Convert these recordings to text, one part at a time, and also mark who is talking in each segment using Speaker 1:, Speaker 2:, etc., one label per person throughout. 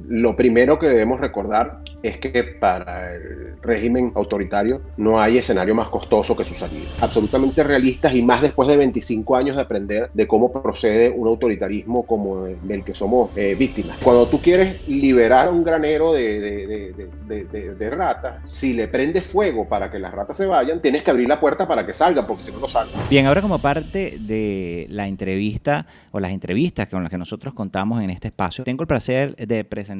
Speaker 1: Lo primero que debemos recordar es que para el régimen autoritario no hay escenario más costoso que su salida. Absolutamente realistas y más después de 25 años de aprender de cómo procede un autoritarismo como del que somos víctimas. Cuando tú quieres liberar un granero de ratas, si le prendes fuego para que las ratas se vayan, tienes que abrir la puerta para que salgan, porque si no, no salgan.
Speaker 2: Bien, ahora como parte de la entrevista o las entrevistas con las que nosotros contamos en este espacio, tengo el placer de presentar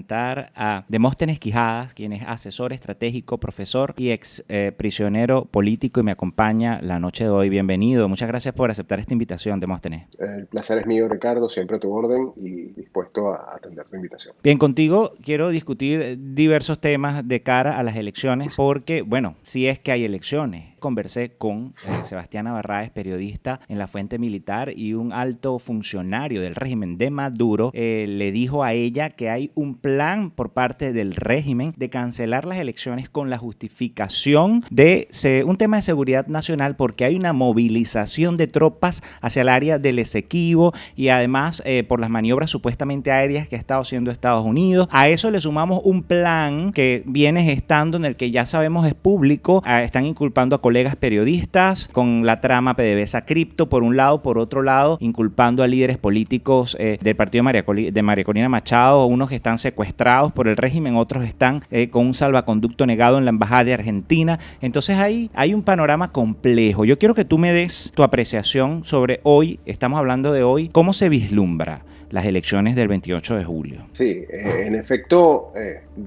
Speaker 2: a Demóstenes Quijadas, quien es asesor estratégico, profesor y ex prisionero político y me acompaña la noche de hoy. Bienvenido, muchas gracias por aceptar esta invitación, Demóstenes.
Speaker 1: El placer es mío, Ricardo, siempre a tu orden y dispuesto a atender tu invitación.
Speaker 2: Bien, contigo quiero discutir diversos temas de cara a las elecciones porque, bueno, si es que hay elecciones. Conversé con Sebastián Barraez, periodista en la Fuente Militar y un alto funcionario del régimen de Maduro, le dijo a ella que hay un plan por parte del régimen de cancelar las elecciones con la justificación de un tema de seguridad nacional porque hay una movilización de tropas hacia el área del Esequibo y además por las maniobras supuestamente aéreas que ha estado haciendo Estados Unidos. A eso le sumamos un plan que viene gestando en el que ya sabemos es público, están inculpando a colegas periodistas con la trama PDVSA Cripto por un lado, por otro lado inculpando a líderes políticos del partido de María Corina Machado, unos que están secuestrados por el régimen, otros están con un salvaconducto negado en la embajada de Argentina. Entonces hay un panorama complejo. Yo quiero que tú me des tu apreciación sobre hoy, estamos hablando de hoy, cómo se vislumbra las elecciones del 28 de julio.
Speaker 1: Sí, en efecto,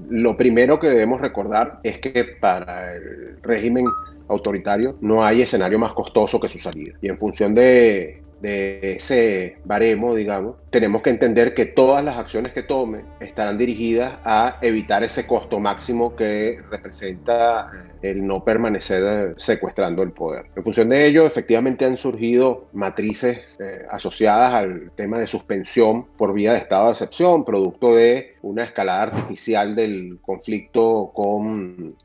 Speaker 1: lo primero que debemos recordar es que para el régimen autoritario no hay escenario más costoso que su salida. Y en función de ese baremo, digamos, tenemos que entender que todas las acciones que tome estarán dirigidas a evitar ese costo máximo que representa el no permanecer secuestrando el poder. En función de ello, efectivamente han surgido matrices asociadas al tema de suspensión por vía de estado de excepción, producto de una escalada artificial del conflicto con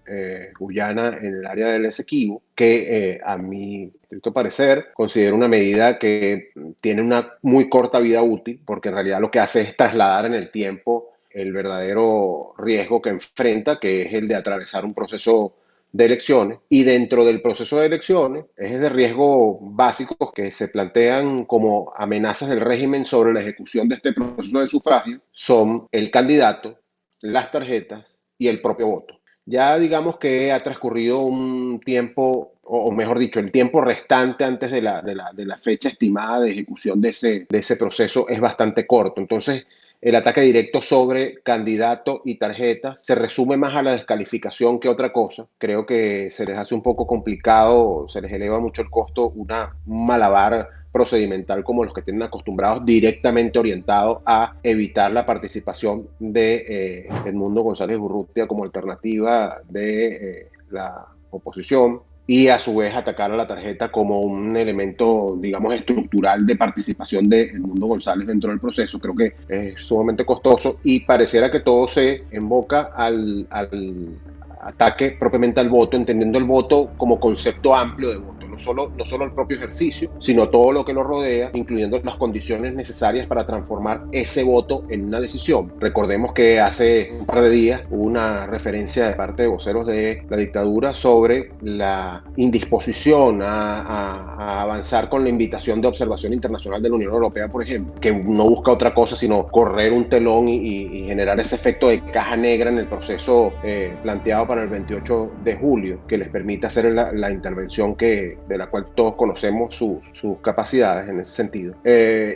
Speaker 1: Guyana en el área del Esequibo, que a mi estricto parecer considero una medida que tiene una muy corta vida útil, porque en realidad lo que hace es trasladar en el tiempo el verdadero riesgo que enfrenta, que es el de atravesar un proceso de elecciones, y dentro del proceso de elecciones, ejes de riesgo básicos que se plantean como amenazas del régimen sobre la ejecución de este proceso de sufragio son el candidato, las tarjetas y el propio voto. Ya digamos que ha transcurrido un tiempo, o mejor dicho, el tiempo restante antes de la fecha estimada de ejecución de ese proceso es bastante corto. Entonces, el ataque directo sobre candidato y tarjeta se resume más a la descalificación que otra cosa. Creo que se les hace un poco complicado, se les eleva mucho el costo, un malabar procedimental como los que tienen acostumbrados, directamente orientados a evitar la participación de Edmundo González Urrutia como alternativa de la oposición, y a su vez atacar a la tarjeta como un elemento, digamos, estructural de participación de Edmundo González dentro del proceso. Creo que es sumamente costoso y pareciera que todo se enfoca al ataque propiamente al voto, entendiendo el voto como concepto amplio de voto. No solo el propio ejercicio, sino todo lo que lo rodea, incluyendo las condiciones necesarias para transformar ese voto en una decisión. Recordemos que hace un par de días hubo una referencia de parte de voceros de la dictadura sobre la indisposición a avanzar con la invitación de observación internacional de la Unión Europea, por ejemplo, que no busca otra cosa sino correr un telón y generar ese efecto de caja negra en el proceso planteado para el 28 de julio, que les permita hacer la intervención de la cual todos conocemos sus capacidades en ese sentido.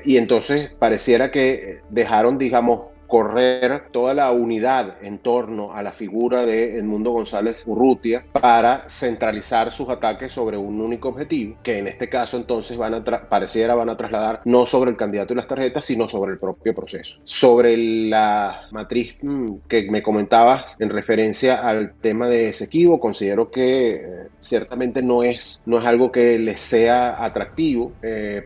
Speaker 1: Y entonces pareciera que dejaron, digamos, correr toda la unidad en torno a la figura de Edmundo González Urrutia para centralizar sus ataques sobre un único objetivo, que en este caso entonces van a trasladar no sobre el candidato y las tarjetas, sino sobre el propio proceso. Sobre la matriz que me comentabas en referencia al tema de Esequibo, considero que ciertamente no es algo que les sea atractivo,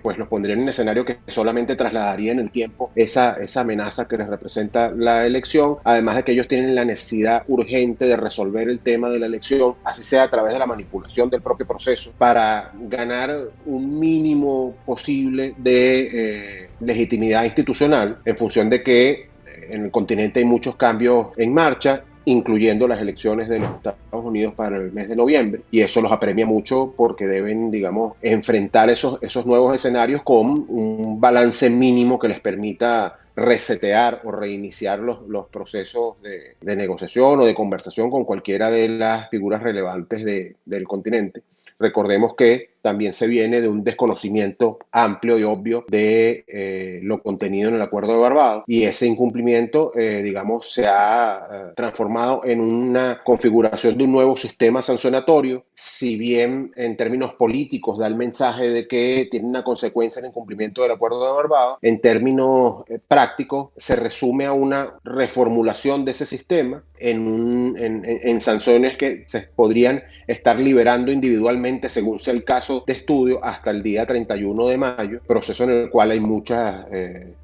Speaker 1: pues los pondría en un escenario que solamente trasladaría en el tiempo esa amenaza que les representa la elección, además de que ellos tienen la necesidad urgente de resolver el tema de la elección, así sea a través de la manipulación del propio proceso, para ganar un mínimo posible de legitimidad institucional, en función de que en el continente hay muchos cambios en marcha, incluyendo las elecciones de los Estados Unidos para el mes de noviembre, y eso los apremia mucho porque deben, digamos, enfrentar esos nuevos escenarios con un balance mínimo que les permita resetear o reiniciar los procesos de negociación o de conversación con cualquiera de las figuras relevantes del continente. Recordemos que también se viene de un desconocimiento amplio y obvio de lo contenido en el Acuerdo de Barbados, y ese incumplimiento, digamos, se ha transformado en una configuración de un nuevo sistema sancionatorio. Si bien en términos políticos da el mensaje de que tiene una consecuencia el incumplimiento del Acuerdo de Barbados, en términos prácticos se resume a una reformulación de ese sistema en sanciones que se podrían estar liberando individualmente según sea el caso de estudio hasta el día 31 de mayo, proceso en el cual hay muchos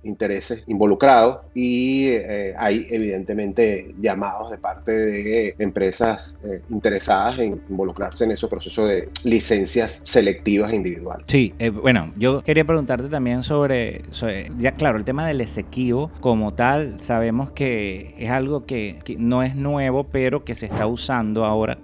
Speaker 1: intereses involucrados y hay evidentemente llamados de parte de empresas interesadas en involucrarse en ese proceso de licencias selectivas individuales.
Speaker 2: Sí, bueno, yo quería preguntarte también sobre, ya claro, el tema del exequivo como tal, sabemos que es algo que no es nuevo, pero que se está usando ahora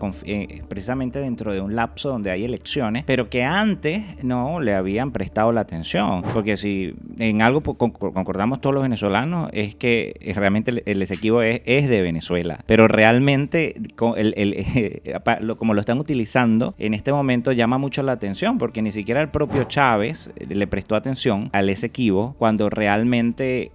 Speaker 2: precisamente dentro de un lapso donde hay elecciones, pero que antes no le habían prestado la atención, porque si en algo concordamos todos los venezolanos es que realmente el exequivo es de Venezuela, pero realmente como lo están utilizando en este momento llama mucho la atención, porque ni siquiera el propio Chávez le prestó atención al exequivo cuando realmente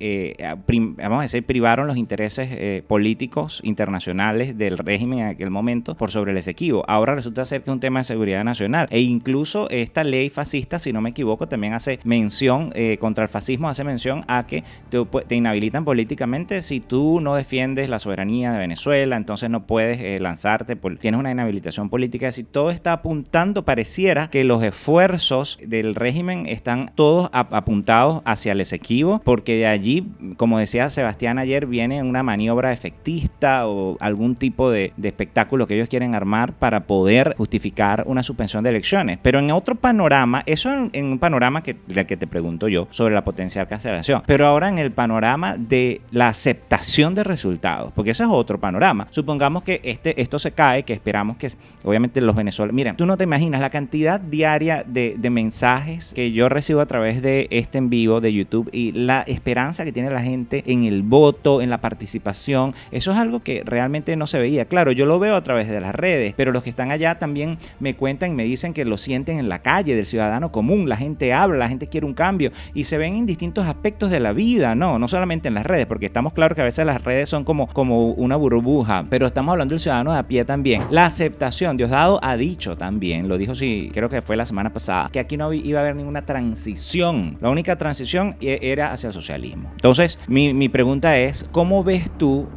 Speaker 2: vamos a decir, privaron los intereses políticos internacionales del régimen en aquel momento por sobre el exequivo. Ahora resulta ser que es un tema de seguridad nacional, e incluso esta ley fascista, si no me equivoco, también hace mención contra el fascismo, hace mención a que te inhabilitan políticamente si tú no defiendes la soberanía de Venezuela, entonces no puedes lanzarte, tienes una inhabilitación política. Es decir, todo está apuntando, pareciera que los esfuerzos del régimen están todos apuntados hacia el exequivo, porque de allí, como decía Sebastián ayer, viene una maniobra efectista o algún tipo de espectáculo que ellos quieren armar para poder justificar una suspensión de elecciones. Pero en otro panorama, eso en un panorama del que te pregunto yo sobre la potencial cancelación, pero ahora en el panorama de la aceptación de resultados, porque eso es otro panorama. Supongamos que esto se cae, que esperamos que obviamente los venezolanos, miren, tú no te imaginas la cantidad diaria de mensajes que yo recibo a través de este en vivo de YouTube y la esperanza que tiene la gente en el voto, en la participación. Eso es algo que realmente no se veía. Claro, yo lo veo a través de las redes, pero los que están allá también me cuentan y me dicen que lo sienten en la calle, del ciudadano común. La gente habla, la gente quiere un cambio y se ven en distintos aspectos de la vida, no solamente en las redes, porque estamos claros que a veces las redes son como una burbuja, pero estamos hablando del ciudadano de a pie también. La aceptación, Diosdado ha dicho también, lo dijo, sí, creo que fue la semana pasada, que aquí no iba a haber ninguna transición. La única transición era hacia el socialismo. Entonces, mi pregunta es, ¿cómo ves tú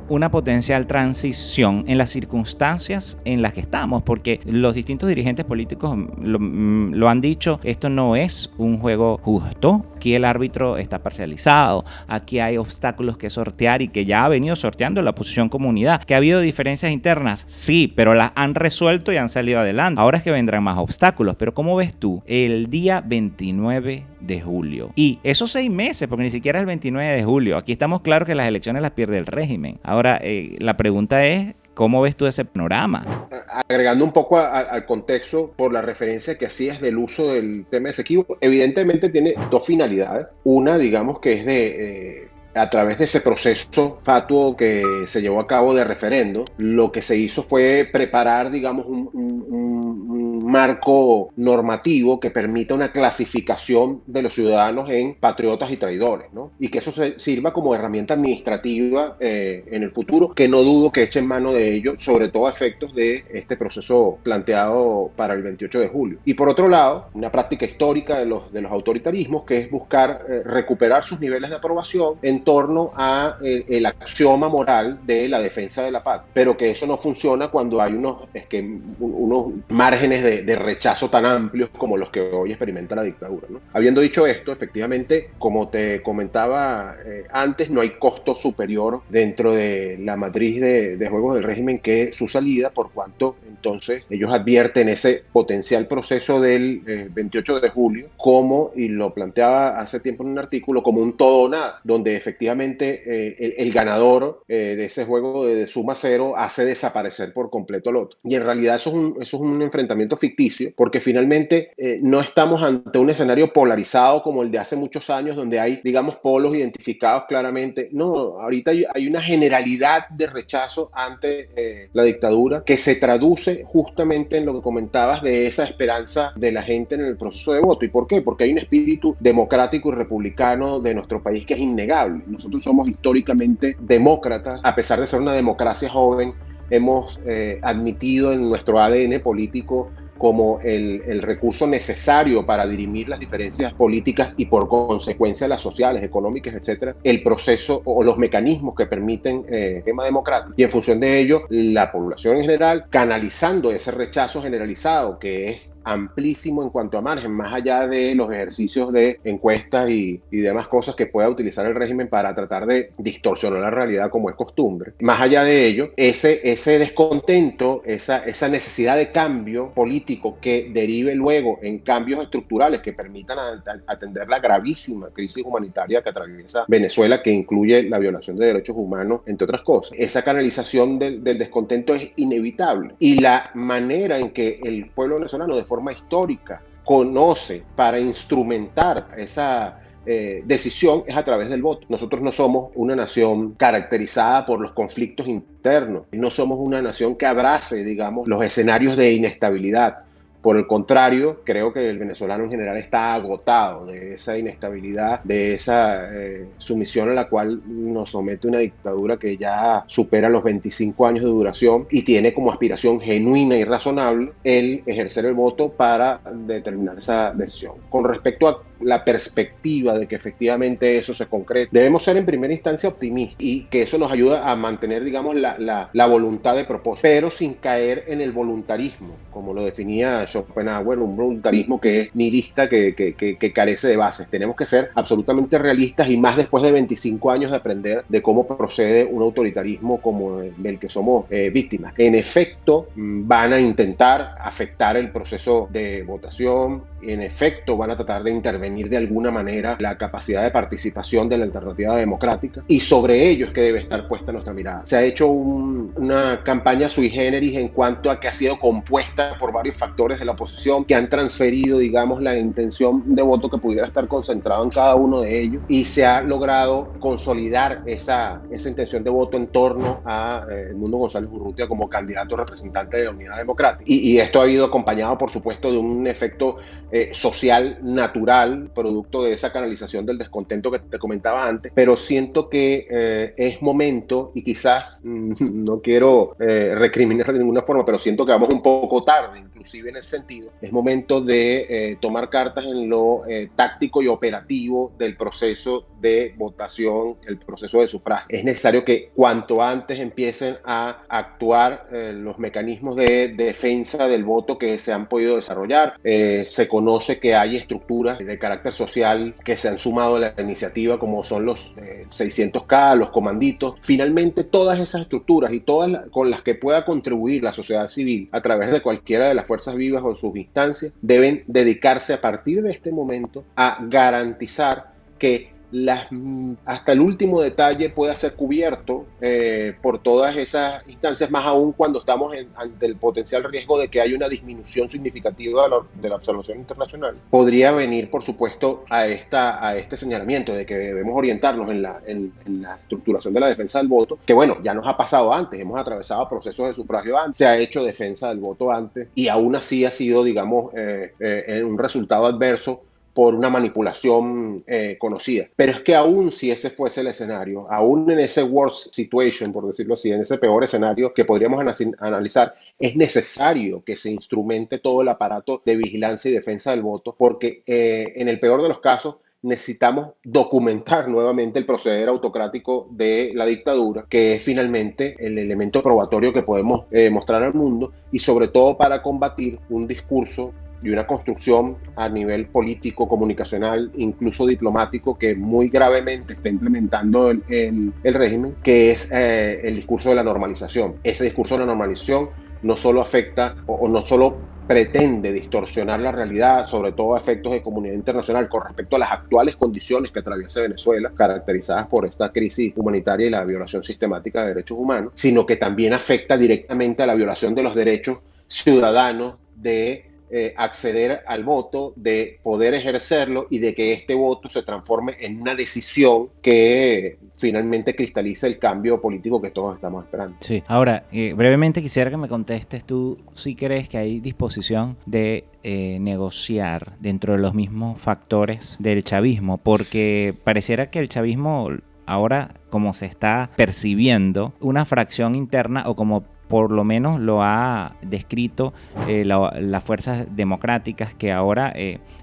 Speaker 2: una potencial transición en las circunstancias en las que estamos? Porque los distintos dirigentes políticos lo han dicho, esto no es un juego justo, aquí el árbitro está parcializado, aquí hay obstáculos que sortear y que ya ha venido sorteando la oposición comunidad, que ha habido diferencias internas, sí, pero las han resuelto y han salido adelante. Ahora es que vendrán más obstáculos, pero ¿cómo ves tú el día 29 de julio? Y esos 6 meses, porque ni siquiera es el 29 de julio, aquí estamos claros que las elecciones las pierde el régimen. Ahora, la pregunta es, ¿cómo ves tú ese panorama?
Speaker 1: Agregando un poco al contexto, por la referencia que hacías del uso del tema de exequivo, evidentemente tiene dos finalidades. Una, digamos, que es a través de ese proceso fatuo que se llevó a cabo de referendo, lo que se hizo fue preparar, digamos, un marco normativo que permita una clasificación de los ciudadanos en patriotas y traidores, ¿no? Y que eso sirva como herramienta administrativa en el futuro, que no dudo que echen mano de ello, sobre todo a efectos de este proceso planteado para el 28 de julio. Y por otro lado, una práctica histórica de los autoritarismos, que es buscar recuperar sus niveles de aprobación en torno a el axioma moral de la defensa de la patria, pero que eso no funciona cuando hay unos márgenes de rechazo tan amplios como los que hoy experimenta la dictadura, ¿no? Habiendo dicho esto, efectivamente, como te comentaba antes, no hay costo superior dentro de la matriz de juegos del régimen que su salida, por cuanto Entonces ellos advierten ese potencial proceso del 28 de julio como, y lo planteaba hace tiempo en un artículo, como un todo o nada, donde efectivamente el ganador de ese juego de suma cero hace desaparecer por completo al otro. Y en realidad eso es un enfrentamiento ficticio, porque finalmente no estamos ante un escenario polarizado como el de hace muchos años, donde hay, digamos, polos identificados claramente. No, ahorita hay una generalidad de rechazo ante la dictadura que se traduce justamente en lo que comentabas de esa esperanza de la gente en el proceso de voto. ¿Y por qué? Porque hay un espíritu democrático y republicano de nuestro país que es innegable. Nosotros somos históricamente demócratas, a pesar de ser una democracia joven. Hemos admitido en nuestro ADN político como el recurso necesario para dirimir las diferencias políticas y por consecuencia las sociales, económicas, etcétera, el proceso o los mecanismos que permiten el tema democrático. Y en función de ello, la población en general, canalizando ese rechazo generalizado que es amplísimo en cuanto a margen, más allá de los ejercicios de encuestas y demás cosas que pueda utilizar el régimen para tratar de distorsionar la realidad como es costumbre. Más allá de ello, ese descontento, esa necesidad de cambio político que derive luego en cambios estructurales que permitan atender la gravísima crisis humanitaria que atraviesa Venezuela, que incluye la violación de derechos humanos, entre otras cosas. Esa canalización del descontento es inevitable. Y la manera en que el pueblo venezolano de forma histórica conoce para instrumentar esa decisión es a través del voto. Nosotros no somos una nación caracterizada por los conflictos internos, no somos una nación que abrace, digamos, los escenarios de inestabilidad. Por el contrario, creo que el venezolano en general está agotado de esa inestabilidad, de esa sumisión a la cual nos somete una dictadura que ya supera los 25 años de duración y tiene como aspiración genuina y razonable el ejercer el voto para determinar esa decisión. Con respecto a la perspectiva de que efectivamente eso se concrete, debemos ser en primera instancia optimistas y que eso nos ayuda a mantener, digamos, la voluntad de propósito, pero sin caer en el voluntarismo, como lo definía Schopenhauer, un voluntarismo que es nihilista, que carece de bases. Tenemos que ser absolutamente realistas y más después de 25 años de aprender de cómo procede un autoritarismo como del que somos víctimas. En efecto, van a intentar afectar el proceso de votación, en efecto van a tratar de intervenir de alguna manera la capacidad de participación de la alternativa democrática, y sobre ello es que debe estar puesta nuestra mirada. Se ha hecho una campaña sui generis en cuanto a que ha sido compuesta por varios factores de la oposición que han transferido, digamos, la intención de voto que pudiera estar concentrado en cada uno de ellos, y se ha logrado consolidar esa intención de voto en torno a Edmundo González Urrutia como candidato representante de la Unidad Democrática. Y esto ha ido acompañado, por supuesto, de un efecto social natural, producto de esa canalización del descontento que te comentaba antes, pero siento que es momento, y quizás no quiero recriminar de ninguna forma, pero siento que vamos un poco tarde, inclusive en ese sentido. Es momento de tomar cartas en lo táctico y operativo del proceso de votación, el proceso de sufragio. Es necesario que cuanto antes empiecen a actuar los mecanismos de defensa del voto que se han podido desarrollar. Se conoce que hay estructuras de carácter social que se han sumado a la iniciativa, como son los 600K, los comanditos. Finalmente, todas esas estructuras y todas con las que pueda contribuir la sociedad civil a través de cualquiera de las fuerzas vivas o sus instancias deben dedicarse a partir de este momento a garantizar que hasta el último detalle pueda ser cubierto por todas esas instancias, más aún cuando estamos ante el potencial riesgo de que haya una disminución significativa de la observación internacional. Podría venir, por supuesto, a este señalamiento de que debemos orientarnos en la estructuración de la defensa del voto, que bueno, ya nos ha pasado antes, hemos atravesado procesos de sufragio antes, se ha hecho defensa del voto antes, y aún así ha sido, digamos, un resultado adverso por una manipulación conocida. Pero es que aún si ese fuese el escenario, aún en ese worst situation, por decirlo así, en ese peor escenario que podríamos analizar, es necesario que se instrumente todo el aparato de vigilancia y defensa del voto, porque en el peor de los casos necesitamos documentar nuevamente el proceder autocrático de la dictadura, que es finalmente el elemento probatorio que podemos mostrar al mundo, y sobre todo para combatir un discurso y una construcción a nivel político, comunicacional, incluso diplomático, que muy gravemente está implementando el régimen, que es el discurso de la normalización. Ese discurso de la normalización no solo afecta o no solo pretende distorsionar la realidad, sobre todo a efectos de comunidad internacional, con respecto a las actuales condiciones que atraviesa Venezuela, caracterizadas por esta crisis humanitaria y la violación sistemática de derechos humanos, sino que también afecta directamente a la violación de los derechos ciudadanos de acceder al voto, de poder ejercerlo y de que este voto se transforme en una decisión que finalmente cristalice el cambio político que todos estamos esperando.
Speaker 2: Sí. Ahora, brevemente quisiera que me contestes, ¿tú sí crees que hay disposición de negociar dentro de los mismos factores del chavismo? Porque pareciera que el chavismo ahora, como se está percibiendo, una fracción interna, o como por lo menos lo ha descrito las fuerzas democráticas, que ahora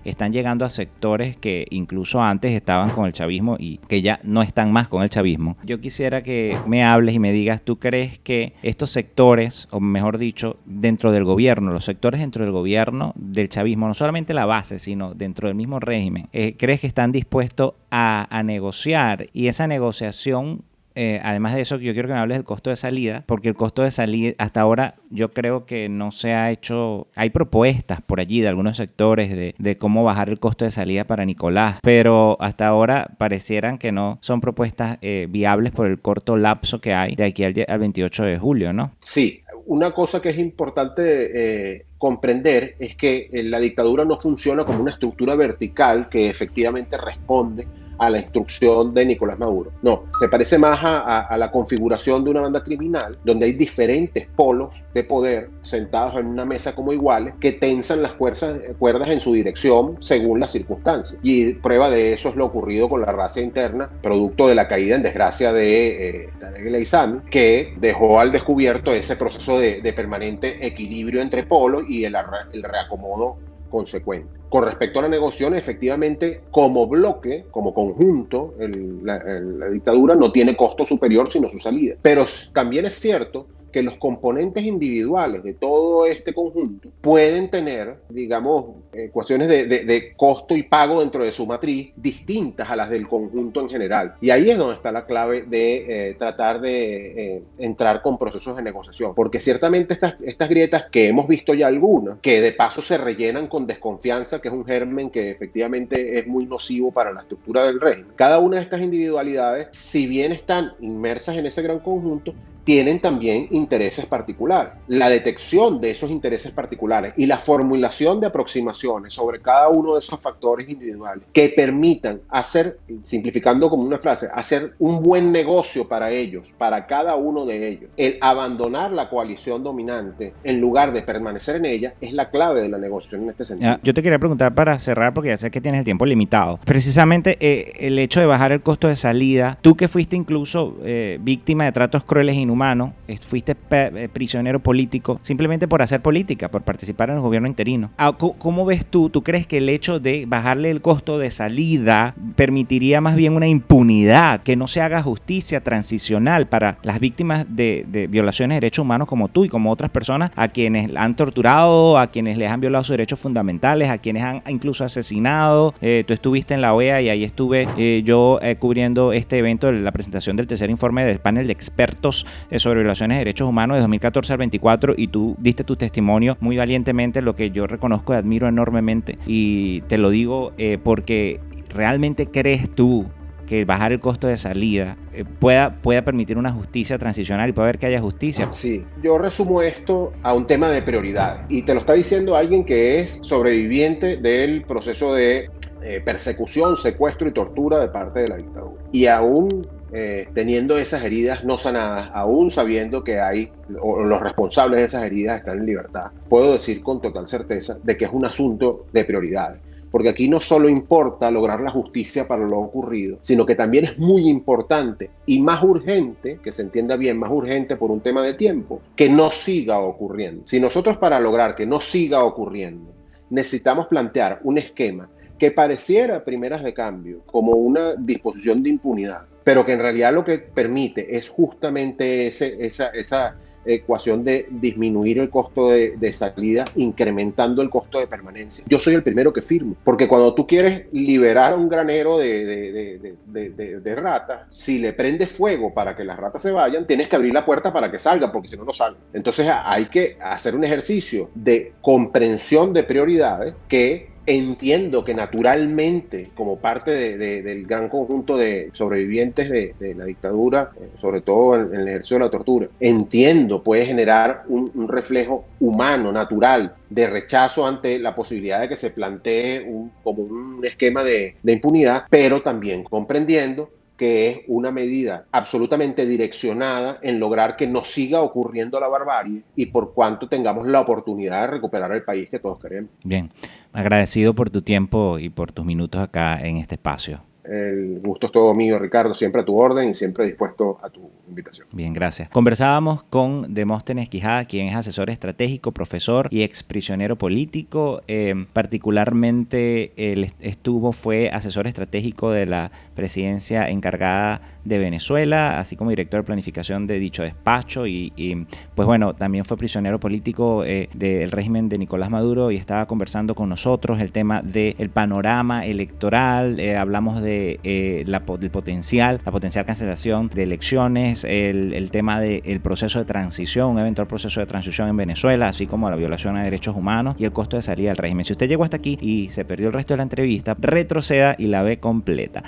Speaker 2: están llegando a sectores que incluso antes estaban con el chavismo y que ya no están más con el chavismo. Yo quisiera que me hables y me digas, ¿tú crees que estos sectores, o mejor dicho, dentro del gobierno, los sectores dentro del gobierno del chavismo, no solamente la base, sino dentro del mismo régimen, crees que están dispuestos a negociar? Y esa negociación, además de eso, yo quiero que me hables del costo de salida, porque el costo de salida hasta ahora yo creo que no se ha hecho. Hay propuestas por allí de algunos sectores de cómo bajar el costo de salida para Nicolás, pero hasta ahora parecieran que no son propuestas viables por el corto lapso que hay de aquí al 28 de julio, ¿no?
Speaker 1: Sí, una cosa que es importante comprender es que la dictadura no funciona como una estructura vertical que efectivamente responde a la instrucción de Nicolás Maduro. No, se parece más a la configuración de una banda criminal, donde hay diferentes polos de poder sentados en una mesa como iguales, que tensan las cuerdas en su dirección según las circunstancias. Y prueba de eso es lo ocurrido con la racia interna, producto de la caída en desgracia de Tarek El Aissami, que dejó al descubierto ese proceso de permanente equilibrio entre polos y el reacomodo consecuente. Con respecto a la negociación, efectivamente, como bloque, como conjunto, la dictadura no tiene costo superior sino su salida. Pero también es cierto que los componentes individuales de todo este conjunto pueden tener, digamos, ecuaciones de costo y pago dentro de su matriz distintas a las del conjunto en general. Y ahí es donde está la clave de tratar de entrar con procesos de negociación. Porque ciertamente estas grietas, que hemos visto ya algunas, que de paso se rellenan con desconfianza, que es un germen que efectivamente es muy nocivo para la estructura del régimen. Cada una de estas individualidades, si bien están inmersas en ese gran conjunto, tienen también intereses particulares. La detección de esos intereses particulares y la formulación de aproximaciones sobre cada uno de esos factores individuales que permitan hacer, simplificando como una frase, hacer un buen negocio para ellos, para cada uno de ellos. El abandonar la coalición dominante en lugar de permanecer en ella es la clave de la negociación en este sentido.
Speaker 2: Yo te quería preguntar para cerrar, porque ya sé que tienes el tiempo limitado. Precisamente el hecho de bajar el costo de salida, tú que fuiste incluso víctima de tratos crueles e inhumanos, fuiste prisionero político simplemente por hacer política, por participar en el gobierno interino. ¿Cómo ves tú? ¿Tú crees que el hecho de bajarle el costo de salida permitiría más bien una impunidad, que no se haga justicia transicional para las víctimas de violaciones de derechos humanos como tú y como otras personas a quienes han torturado, a quienes les han violado sus derechos fundamentales, a quienes han incluso asesinado? Tú estuviste en la OEA y ahí estuve yo cubriendo este evento de la presentación del tercer informe del panel de expertos sobre violaciones de derechos humanos de 2014 al 24, y tú diste tu testimonio muy valientemente, lo que yo reconozco y admiro enormemente, y te lo digo porque ¿realmente crees tú que bajar el costo de salida pueda permitir una justicia transicional y pueda haber que haya justicia?
Speaker 1: Sí, yo resumo esto a un tema de prioridad, y te lo está diciendo alguien que es sobreviviente del proceso de persecución, secuestro y tortura de parte de la dictadura. Y aún teniendo esas heridas no sanadas, aún sabiendo que los responsables de esas heridas están en libertad, puedo decir con total certeza de que es un asunto de prioridades. Porque aquí no solo importa lograr la justicia para lo ocurrido, sino que también es muy importante y más urgente, que se entienda bien, más urgente por un tema de tiempo, que no siga ocurriendo. Si nosotros, para lograr que no siga ocurriendo, necesitamos plantear un esquema que pareciera a primeras de cambio como una disposición de impunidad, pero que en realidad lo que permite es justamente esa ecuación de disminuir el costo de salida, incrementando el costo de permanencia, yo soy el primero que firmo. Porque cuando tú quieres liberar un granero de ratas, si le prendes fuego para que las ratas se vayan, tienes que abrir la puerta para que salgan, porque si no, no salen. Entonces hay que hacer un ejercicio de comprensión de prioridades que entiendo que naturalmente, como parte del gran conjunto de sobrevivientes de la dictadura, sobre todo en el ejercicio de la tortura, entiendo puede generar un reflejo humano, natural, de rechazo ante la posibilidad de que se plantee como un esquema de impunidad, pero también comprendiendo que es una medida absolutamente direccionada en lograr que no siga ocurriendo la barbarie y por cuanto tengamos la oportunidad de recuperar el país que todos queremos.
Speaker 2: Bien, agradecido por tu tiempo y por tus minutos acá en este espacio.
Speaker 1: El gusto es todo mío, Ricardo, siempre a tu orden y siempre dispuesto a tu invitación.
Speaker 2: Bien, gracias. Conversábamos con Demóstenes Quijada, quien es asesor estratégico, profesor y exprisionero político. Particularmente, él fue asesor estratégico de la presidencia encargada de Venezuela, así como director de planificación de dicho despacho y pues bueno, también fue prisionero político del régimen de Nicolás Maduro y estaba conversando con nosotros el tema del panorama electoral. Hablamos de la potencial cancelación de elecciones, el tema del proceso de transición, un eventual proceso de transición en Venezuela, así como la violación a derechos humanos y el costo de salida del régimen. Si usted llegó hasta aquí y se perdió el resto de la entrevista, retroceda y la ve completa.